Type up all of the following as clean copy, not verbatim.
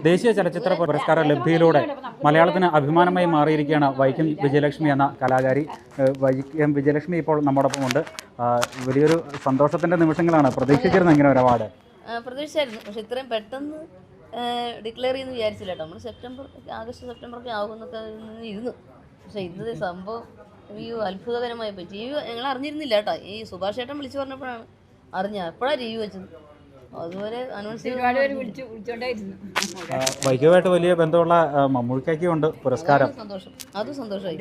ദേശീയ ചലച്ചിത്ര പുരസ്കാര ലബ്ധിയിലൂടെ മലയാളത്തിന് അഭിമാനമായി മാറിയിരിക്കുകയാണ് വൈക്കം വിജയലക്ഷ്മി എന്ന കലാകാരി. വൈക്കം വിജയലക്ഷ്മി ഇപ്പോൾ നമ്മോടൊപ്പമുണ്ട്. വലിയൊരു സന്തോഷത്തിൻ്റെ നിമിഷങ്ങളാണ്. പ്രതീക്ഷിച്ചിരുന്നു ഇങ്ങനെ ഒരു അവാർഡ്? പ്രതീക്ഷിച്ചായിരുന്നു, പക്ഷെ ഇത്രയും പെട്ടെന്ന് ഡിക്ലെയർ ചെയ്യുമെന്ന് വിചാരിച്ചില്ല കേട്ടോ. നമ്മൾ ആഗസ്റ്റ് സെപ്റ്റംബറൊക്കെ ആകുമെന്നൊക്കെ ഇരുന്നു. പക്ഷേ ഇത് സംഭവം അത്ഭുതകരമായി പോയി. ടി വി ഞങ്ങൾ അറിഞ്ഞിരുന്നില്ല കേട്ടോ. ഈ സുഭാഷ് ചേട്ടൻ വിളിച്ചു പറഞ്ഞപ്പോഴാണ് എപ്പോഴാണ് ടി വി വെച്ചത്. അതുപോലെ അനൗൺസ് വൈകമായിട്ട് വലിയ ബന്ധമുള്ള മമ്മൂക്കയ്ക്കും ഉണ്ട് പുരസ്കാരം. അത് സന്തോഷമായി.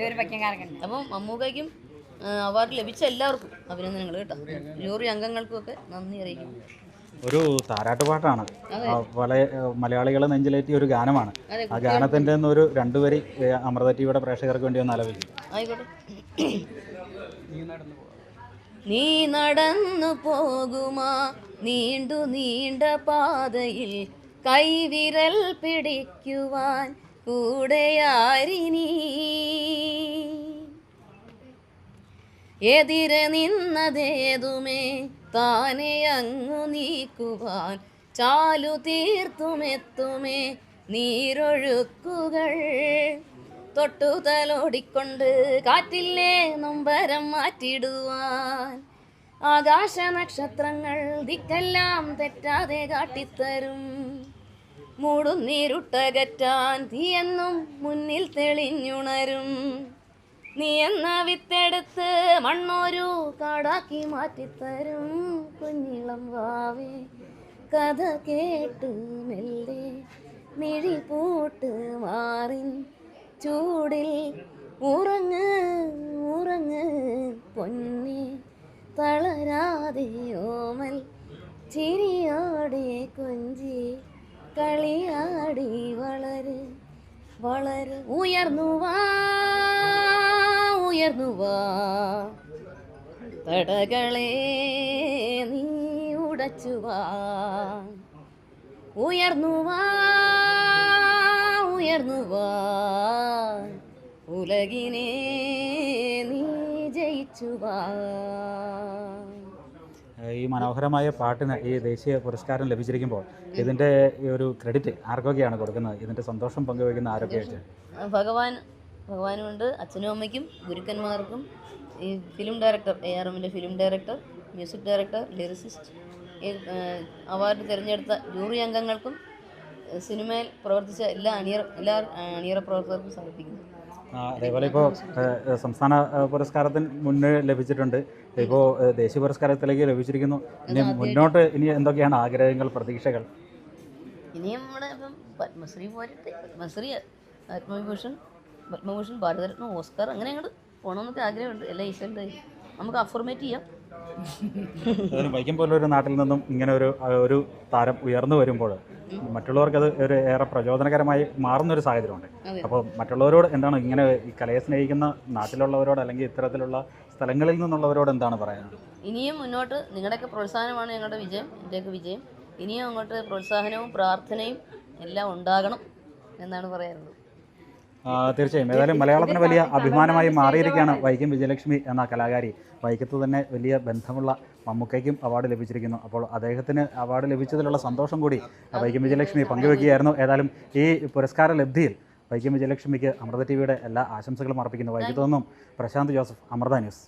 അപ്പം മമ്മൂക്കയ്ക്കും അവാർഡ് ലഭിച്ച എല്ലാവർക്കും അഭിനന്ദനങ്ങൾ കേട്ടോ. ജൂറി അംഗങ്ങൾക്കും ഒക്കെ നന്ദി അറിയിക്കുന്നു. ഒരു താരാട്ടുപാട്ടാണ്, പല മലയാളികളെ നെഞ്ചിലേറ്റിയ ഒരു ഗാനമാണ്. ആ ഗാനത്തിൻ്റെ ഒരു 2 വരി അമൃത ടിവിയുടെ പ്രേക്ഷകർക്ക് വേണ്ടി ഒന്ന് ആലപിക്കും. ആയിക്കോട്ടെ. നീ നടന്നു പോകുമാ നീണ്ടു നീണ്ട പാതയിൽ, കൈവിരൽ പിടിക്കുവാൻ കൂടെയാരിനി, എതിരെ നിന്നതേതുമേ താനെ അങ്ങു നീക്കുവാൻ, ചാലു തീർത്തുമെത്തുമേ നീരൊഴുക്കുകൾ, തൊട്ടുതലോടിക്കൊണ്ട് കാറ്റില്ലേ നൊമ്പരം മാറ്റിടുവാൻ, ആകാശ നക്ഷത്രങ്ങൾ ദിക്കെല്ലാം തെറ്റാതെ കാട്ടിത്തരും, മൂടുന്നീരുട്ടകറ്റാൻ തീയെന്നും മുന്നിൽ തെളിഞ്ഞുണരും, നീ എന്ന വിത്തെടുത്ത് മണ്ണൊരു കാടാക്കി മാറ്റിത്തരും, കുഞ്ഞിളം വാവേ കഥ കേട്ട് മെല്ലെ മിഴി പൂട്ട് മാറിൻ ചൂടിൽ ഉറങ്ങ് ഉറങ്ങ് പൊന്നി, തളരാതെ ഓമൽ ചിരിയോടെ കൊഞ്ചി കളിയാടി വളര് വളര്, ഉയർന്നുവാ ഉയർന്നുവാ തടകളെ നീ ഉടച്ചുവാ, ഉയർന്നുവാ ഉയർന്നുവാ ഉലകിനെ നീ ജയിച്ചുവാ. ഈ മനോഹരമായ പാട്ടിന് ഈ ദേശീയ പുരസ്കാരം ലഭിച്ചിരിക്കുമ്പോൾ ഇതിൻ്റെ ഒരു ക്രെഡിറ്റ് ആർക്കൊക്കെയാണ് കൊടുക്കുന്നത്? ഇതിൻ്റെ സന്തോഷം പങ്കുവയ്ക്കുന്ന ആരൊക്കെയാണ്? ഭഗവാനുണ്ട്, അച്ഛനും അമ്മയ്ക്കും ഗുരുക്കന്മാർക്കും, ഈ ഫിലിം ഡയറക്ടർ ARMൻ്റെ film director, music director, lyricist, award തിരഞ്ഞെടുത്ത ജൂറി അംഗങ്ങൾക്കും, സിനിമയിൽ പ്രവർത്തിച്ച എല്ലാ അണിയറ പ്രവർത്തകർക്കും സമർപ്പിക്കുന്നു. അതേപോലെ ഇപ്പോൾ സംസ്ഥാന പുരസ്കാരത്തിന് മുന്നേ ലഭിച്ചിട്ടുണ്ട്, ഇപ്പോൾ ദേശീയ പുരസ്കാരത്തിലേക്ക് ലഭിച്ചിരിക്കുന്നു. ഇനി മുന്നോട്ട് ഇനി എന്തൊക്കെയാണ് ആഗ്രഹങ്ങൾ, പ്രതീക്ഷകൾ? ഇനിയും നമ്മുടെ ഇപ്പം പത്മശ്രീ പോരട്ടെ, പത്മശ്രീ, പത്മഭൂഷൺ, ഭാരതരത്നം, ഓസ്കാർ, അങ്ങനെ അങ്ങോട്ട് പോകണമെന്നൊക്കെ ആഗ്രഹമുണ്ട്. എല്ലാം ഈശ്വരൻ്റെ നമുക്ക് അഫർമേറ്റ് ചെയ്യാം. വൈക്കം പോലൊരു നാട്ടിൽ നിന്നും ഇങ്ങനെ ഒരു താരം ഉയർന്നു വരുമ്പോൾ മറ്റുള്ളവർക്കത് ഒരു ഏറെ പ്രചോദനകരമായി മാറുന്നൊരു സാഹചര്യമുണ്ട്. അപ്പോൾ മറ്റുള്ളവരോട് എന്താണ്, ഇങ്ങനെ ഈ കലയെ സ്നേഹിക്കുന്ന നാട്ടിലുള്ളവരോട് അല്ലെങ്കിൽ ഇത്തരത്തിലുള്ള സ്ഥലങ്ങളിൽ നിന്നുള്ളവരോട് എന്താണ് പറയാനുള്ളത്? ഇനിയും മുന്നോട്ട് നിങ്ങളുടെയൊക്കെ പ്രോത്സാഹനമാണ് ഞങ്ങളുടെ വിജയം, എൻ്റെയൊക്കെ വിജയം. ഇനിയും അങ്ങോട്ട് പ്രോത്സാഹനവും പ്രാർത്ഥനയും എല്ലാം ഉണ്ടാകണം എന്നാണ് പറയാനുള്ളത്. തീർച്ചയായും. ഏതായാലും മലയാളത്തിന് വലിയ അഭിമാനമായി മാറിയിരിക്കുകയാണ് വൈക്കം വിജയലക്ഷ്മി എന്ന കലാകാരി. വൈക്കത്ത് തന്നെ വലിയ ബന്ധമുള്ള മമ്മൂക്കയ്ക്കും അവാർഡ് ലഭിച്ചിരിക്കുന്നു. അപ്പോൾ അദ്ദേഹത്തിന് അവാർഡ് ലഭിച്ചതിലുള്ള സന്തോഷം കൂടി വൈക്കം വിജയലക്ഷ്മി പങ്കുവെക്കുകയായിരുന്നു. ഏതായാലും ഈ പുരസ്കാര ലബ്ധിയിൽ വൈക്കം വിജയലക്ഷ്മിക്ക് അമൃത ടിവിയുടെ എല്ലാ ആശംസകളും അർപ്പിക്കുന്നു. വൈക്കത്തു നിന്നും പ്രശാന്ത് ജോസഫ്, അമൃത ന്യൂസ്.